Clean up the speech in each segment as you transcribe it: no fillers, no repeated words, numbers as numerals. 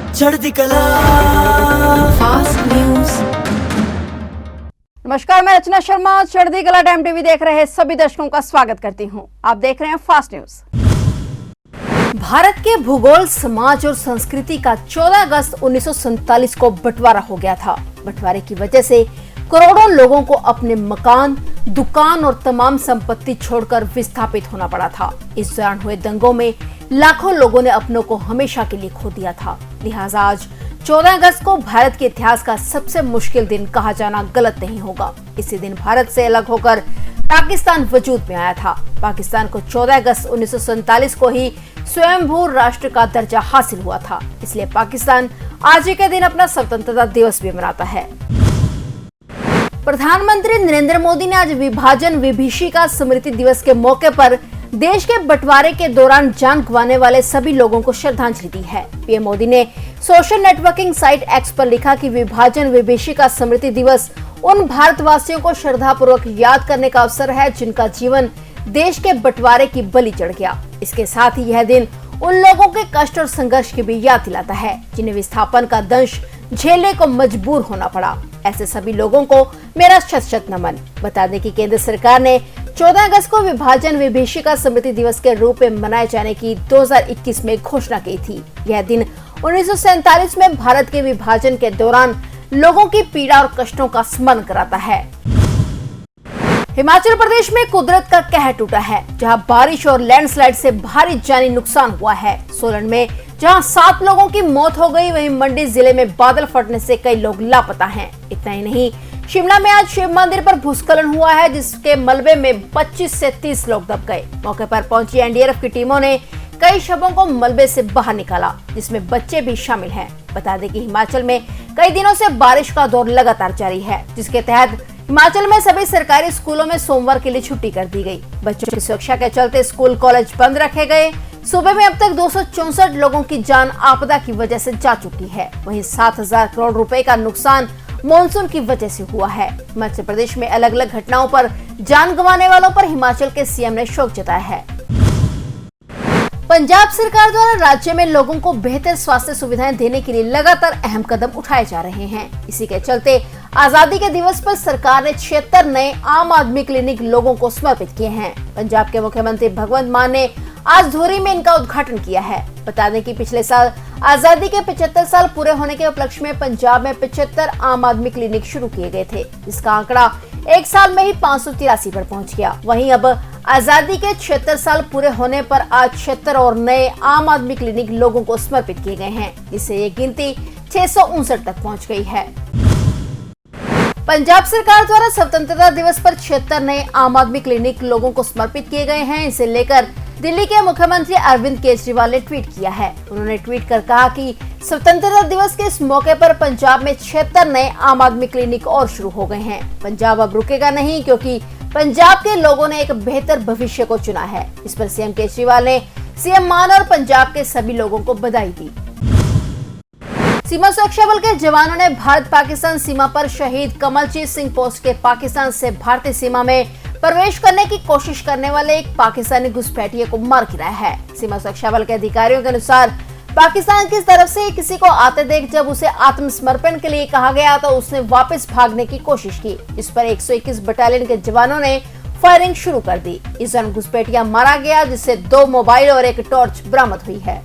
चढ़ती कला fast news. नमस्कार, मैं रचना शर्मा चढ़ती कला टाइम टीवी देख रहे सभी दर्शकों का स्वागत करती हूं। आप देख रहे हैं फास्ट न्यूज। भारत के भूगोल, समाज और संस्कृति का 14 अगस्त 1947 को बंटवारा हो गया था। बंटवारे की वजह से करोड़ों लोगों को अपने मकान, दुकान और तमाम संपत्ति छोड़कर विस्थापित होना पड़ा था। इस दौरान हुए दंगों में लाखों लोगों ने अपनों को हमेशा के लिए खो दिया था। लिहाजा आज 14 अगस्त को भारत के इतिहास का सबसे मुश्किल दिन कहा जाना गलत नहीं होगा। इसी दिन भारत से अलग होकर पाकिस्तान वजूद में आया था। पाकिस्तान को 14 अगस्त 1947 को ही स्वयंभू राष्ट्र का दर्जा हासिल हुआ था। इसलिए पाकिस्तान आज ही के दिन अपना स्वतंत्रता दिवस भी मनाता है। प्रधानमंत्री नरेंद्र मोदी ने आज विभाजन विभीषिका स्मृति दिवस के मौके पर देश के बंटवारे के दौरान जान गंवाने वाले सभी लोगों को श्रद्धांजलि दी है। पीएम मोदी ने सोशल नेटवर्किंग साइट एक्स पर लिखा कि विभाजन विभीषिका स्मृति दिवस उन भारतवासियों को श्रद्धापूर्वक याद करने का अवसर है जिनका जीवन देश के बंटवारे की बलि चढ़ गया। इसके साथ ही यह दिन उन लोगों के कष्ट और संघर्ष की भी याद दिलाता है जिन्हें विस्थापन का दंश झेलने को मजबूर होना पड़ा। ऐसे सभी लोगों को मेरा शत शत नमन। बता दें कि केंद्र सरकार ने 14 अगस्त को विभाजन विभीषिका स्मृति दिवस के रूप में मनाए जाने की 2021 में घोषणा की थी। यह दिन 1947 में भारत के विभाजन के दौरान लोगों की पीड़ा और कष्टों का स्मरण कराता है। हिमाचल प्रदेश में कुदरत का कहर टूटा है, जहां बारिश और लैंडस्लाइड से भारी जानी नुकसान हुआ है। सोलन में जहां 7 लोगों की मौत हो गई, वहीं मंडी जिले में बादल फटने से कई लोग लापता हैं। इतना ही नहीं, शिमला में आज शिव मंदिर पर भूस्खलन हुआ है, जिसके मलबे में 25 से 30 लोग दब गए। मौके पर पहुंची एनडीआरएफ की टीमों ने कई शवों को मलबे से बाहर निकाला, जिसमें बच्चे भी शामिल हैं। बता दें कि हिमाचल में कई दिनों से बारिश का दौर लगातार जारी है, जिसके तहत हिमाचल में सभी सरकारी स्कूलों में सोमवार के लिए छुट्टी कर दी गई। बच्चों की सुरक्षा के चलते स्कूल कॉलेज बंद रखे गए। सूबे में अब तक 264 लोगों की जान आपदा की वजह से जा चुकी है। वहीं 7,000 करोड़ रुपए का नुकसान मॉनसून की वजह से हुआ है। हिमाचल प्रदेश में अलग अलग घटनाओं पर जान गंवाने वालों पर हिमाचल के सीएम ने शोक जताया है। पंजाब सरकार द्वारा राज्य में लोगों को बेहतर स्वास्थ्य सुविधाएं देने के लिए लगातार अहम कदम उठाए जा रहे हैं। इसी के चलते आजादी के दिवस पर सरकार ने 76 नए आम आदमी क्लिनिक लोगों को समर्पित किए हैं। पंजाब के मुख्यमंत्री भगवंत मान ने आज धुरी में इनका उद्घाटन किया है। बता दें कि पिछले साल आजादी के 75 साल पूरे होने के उपलक्ष्य में पंजाब में 75 आम आदमी क्लिनिक शुरू किए गए थे। इसका आंकड़ा एक साल में ही 583 पर पहुंच गया। वहीं अब आजादी के 76 साल पूरे होने पर आज 76 और नए आम आदमी क्लिनिक लोगों को समर्पित किए गए हैं, जिससे ये गिनती 659 तक पहुंच गई है। पंजाब सरकार द्वारा स्वतंत्रता दिवस पर 76 नए आम आदमी क्लिनिक लोगों को समर्पित किए गए हैं। इसे लेकर दिल्ली के मुख्यमंत्री अरविंद केजरीवाल ने ट्वीट किया है। उन्होंने ट्वीट कर कहा कि स्वतंत्रता दिवस के इस मौके पर पंजाब में 76 नए आम आदमी क्लिनिक और शुरू हो गए हैं। पंजाब अब रुकेगा नहीं, क्योंकि पंजाब के लोगों ने एक बेहतर भविष्य को चुना है। इस पर सीएम केजरीवाल ने सीएम मान और पंजाब के सभी लोगों को बधाई दी। सीमा सुरक्षा बल के जवानों ने भारत पाकिस्तान सीमा पर शहीद कमलजीत सिंह पोस्ट के पाकिस्तान से भारतीय सीमा में प्रवेश करने की कोशिश करने वाले एक पाकिस्तानी घुसपैठिए को मार गिराया है। सीमा सुरक्षा बल के अधिकारियों के अनुसार पाकिस्तान की तरफ से किसी को आते देख जब उसे आत्मसमर्पण के लिए कहा गया तो उसने वापस भागने की कोशिश की। इस पर 121 बटालियन के जवानों ने फायरिंग शुरू कर दी। इस दौरान घुसपैठिया मारा गया, जिससे 2 मोबाइल और एक टॉर्च बरामद हुई है।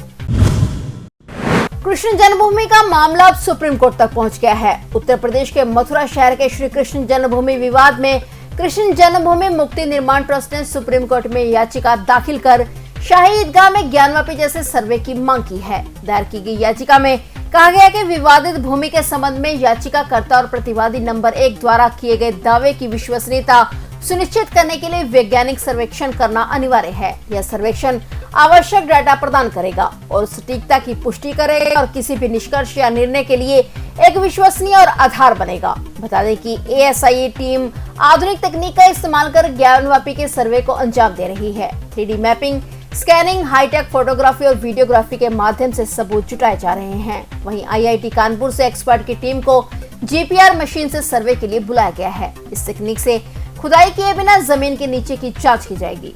कृष्ण जन्मभूमि का मामला अब सुप्रीम कोर्ट तक पहुंच गया है। उत्तर प्रदेश के मथुरा शहर के श्री कृष्ण जन्मभूमि विवाद में कृष्ण जन्मभूमि मुक्ति निर्माण ट्रस्ट ने सुप्रीम कोर्ट में याचिका दाखिल कर शाही ईदगाह में ज्ञानवापी जैसे सर्वे की मांग की है। दायर की गई याचिका में कहा गया कि विवादित भूमि के संबंध में याचिकाकर्ता और प्रतिवादी नंबर 1 द्वारा किए गए दावे की विश्वसनीयता सुनिश्चित करने के लिए वैज्ञानिक सर्वेक्षण करना अनिवार्य है। यह सर्वेक्षण आवश्यक डाटा प्रदान करेगा और सटीकता की पुष्टि करेगा और किसी भी निष्कर्ष या निर्णय के लिए एक विश्वसनीय और आधार बनेगा। बता दें कि ASIE टीम आधुनिक तकनीक का इस्तेमाल कर ज्ञानवापी के सर्वे को अंजाम दे रही है। 3D mapping, scanning, hitech photography और वीडियोग्राफी के माध्यम से सबूत जुटाए जा रहे हैं। वहीं IIT कानपुर से एक्सपर्ट की टीम को GPR मशीन से सर्वे के लिए बुलाया गया है। इस तकनीक से खुदाई किए बिना जमीन के नीचे की जांच की जाएगी।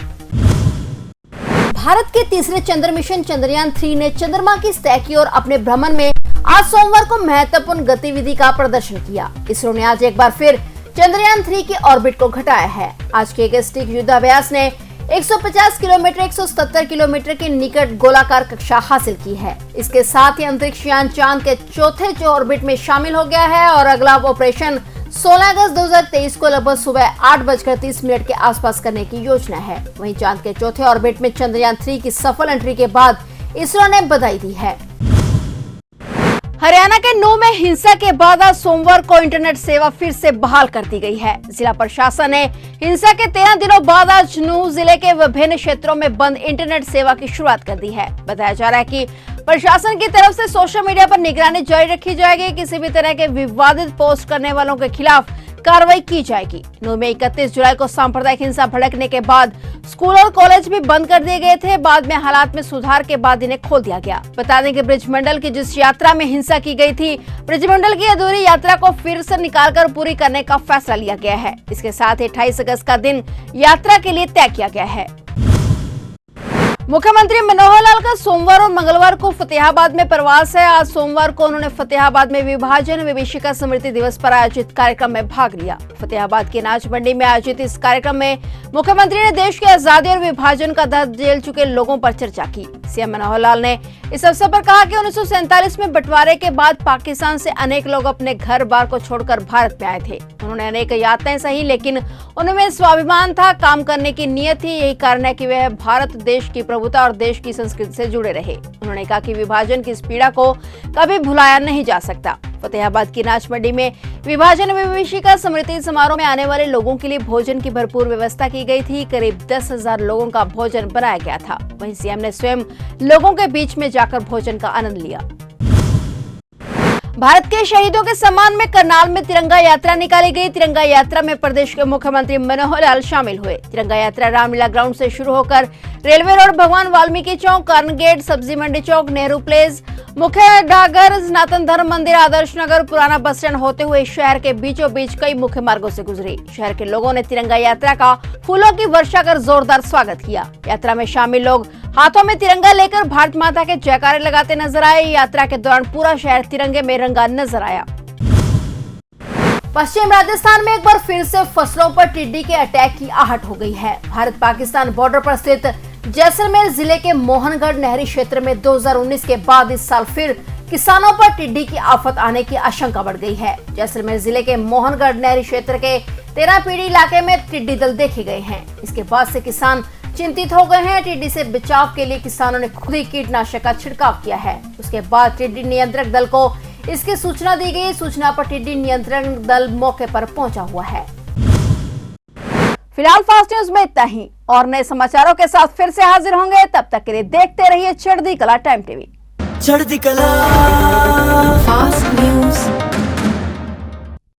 भारत के तीसरे चंद्र मिशन चंद्रयान 3 ने चंद्रमा की सतह की ओर अपने भ्रमण में आज सोमवार को महत्वपूर्ण गतिविधि का प्रदर्शन किया। इसरो ने आज एक बार फिर चंद्रयान 3 की ऑर्बिट को घटाया है। आज के एक युद्धाभ्यास ने 150 किलोमीटर 170 किलोमीटर की निकट गोलाकार कक्षा हासिल की है। इसके साथ ही अंतरिक्ष यान चांद के चौथे ऑर्बिट में शामिल हो गया है और अगला ऑपरेशन 16 अगस्त 2023 को लगभग सुबह 8:30 के आसपास करने की योजना है। वहीं चांद के चौथे ऑर्बिट में चंद्रयान 3 की सफल एंट्री के बाद इसरो ने बधाई दी है। हरियाणा के नूह में हिंसा के बाद आज सोमवार को इंटरनेट सेवा फिर से बहाल कर दी गई है। जिला प्रशासन ने हिंसा के 13 दिनों बाद आज नूह जिले के विभिन्न क्षेत्रों में बंद इंटरनेट सेवा की शुरुआत कर दी है। बताया जा रहा है कि प्रशासन की तरफ से सोशल मीडिया पर निगरानी जारी रखी जाएगी। किसी भी तरह के विवादित पोस्ट करने वालों के खिलाफ कार्रवाई की जाएगी। नूह में 31 जुलाई को सांप्रदायिक हिंसा भड़कने के बाद स्कूल और कॉलेज भी बंद कर दिए गए थे। बाद में हालात में सुधार के बाद इन्हें खोल दिया गया। बता दें कि ब्रिजमंडल की जिस यात्रा में हिंसा की गई थी, ब्रिजमंडल की अधूरी यात्रा को फिर से निकालकर पूरी करने का फैसला लिया गया है। इसके साथ ही 28 अगस्त का दिन यात्रा के लिए तय किया गया है। मुख्यमंत्री मनोहर लाल का सोमवार और मंगलवार को फतेहाबाद में प्रवास है। आज सोमवार को उन्होंने फतेहाबाद में विभाजन विभीषिका स्मृति दिवस पर आयोजित कार्यक्रम में भाग लिया। फतेहाबाद की अनाज मंडी में आयोजित इस कार्यक्रम में मुख्यमंत्री ने देश की आजादी और विभाजन का दर्द झेल चुके लोगों पर चर्चा की। सीएम मनोहर लाल ने इस अवसर पर कहा कि 1947 में बंटवारे के बाद पाकिस्तान से अनेक लोग अपने घर बार को छोड़कर भारत में आए थे। उन्होंने अनेक यातनाएं सही, लेकिन उनमें स्वाभिमान था, काम करने की नीयत थी। यही कारण है कि वह भारत देश की प्रभुता और देश की संस्कृति से जुड़े रहे। उन्होंने कहा कि विभाजन की इस पीड़ा को कभी भुलाया नहीं जा सकता। फतेहाबाद की अनाज मंडी में विभाजन विभीषिका स्मृति समारोह में आने वाले लोगों के लिए भोजन की भरपूर व्यवस्था की गई थी। करीब 10,000 लोगों का भोजन बनाया गया था। वहीं सीएम ने स्वयं लोगों के बीच में जाकर भोजन का आनंद लिया। भारत के शहीदों के सम्मान में करनाल में तिरंगा यात्रा निकाली गई। तिरंगा यात्रा में प्रदेश के मुख्यमंत्री मनोहर लाल शामिल हुए। तिरंगा यात्रा रामलीला ग्राउंड से शुरू होकर रेलवे रोड, भगवान वाल्मीकि चौक, कारण गेट, सब्जी मंडी चौक, नेहरू प्लेस, मुख्य डाकघर, सनातन धर्म मंदिर, आदर्श नगर, पुराना बस स्टैंड होते हुए शहर के बीचों बीच कई मुख्य मार्गों से गुजरी। शहर के लोगों ने तिरंगा यात्रा का फूलों की वर्षा कर जोरदार स्वागत किया। यात्रा में शामिल लोग हाथों में तिरंगा लेकर भारत माता के जयकारे लगाते नजर आए। यात्रा के दौरान पूरा शहर तिरंगे में रंगा नजर आया। पश्चिम राजस्थान में एक बार फिर से फसलों पर टिड्डी के अटैक की आहट हो गई है। भारत पाकिस्तान बॉर्डर पर स्थित जैसलमेर जिले के मोहनगढ़ नहरी क्षेत्र में 2019 के बाद इस साल फिर किसानों पर टिड्डी की आफत आने की आशंका बढ़ गई है। जैसलमेर जिले के मोहनगढ़ नहरी क्षेत्र के 13 पीढ़ी इलाके में टिड्डी दल देखे गए हैं। इसके बाद से किसान चिंतित हो गए हैं। टिड्डी से बचाव के लिए किसानों ने खुद ही कीटनाशक का छिड़काव किया है। उसके बाद टिड्डी नियंत्रक दल को इसकी सूचना दी गई। सूचना पर टिड्डी नियंत्रण दल मौके पर पहुंचा हुआ है। फिलहाल फास्ट न्यूज में इतना ही, और नए समाचारों के साथ फिर से हाजिर होंगे। तब तक के लिए देखते रहिए चढ़ती कला टाइम टीवी। चढ़ती कला फास्ट न्यूज।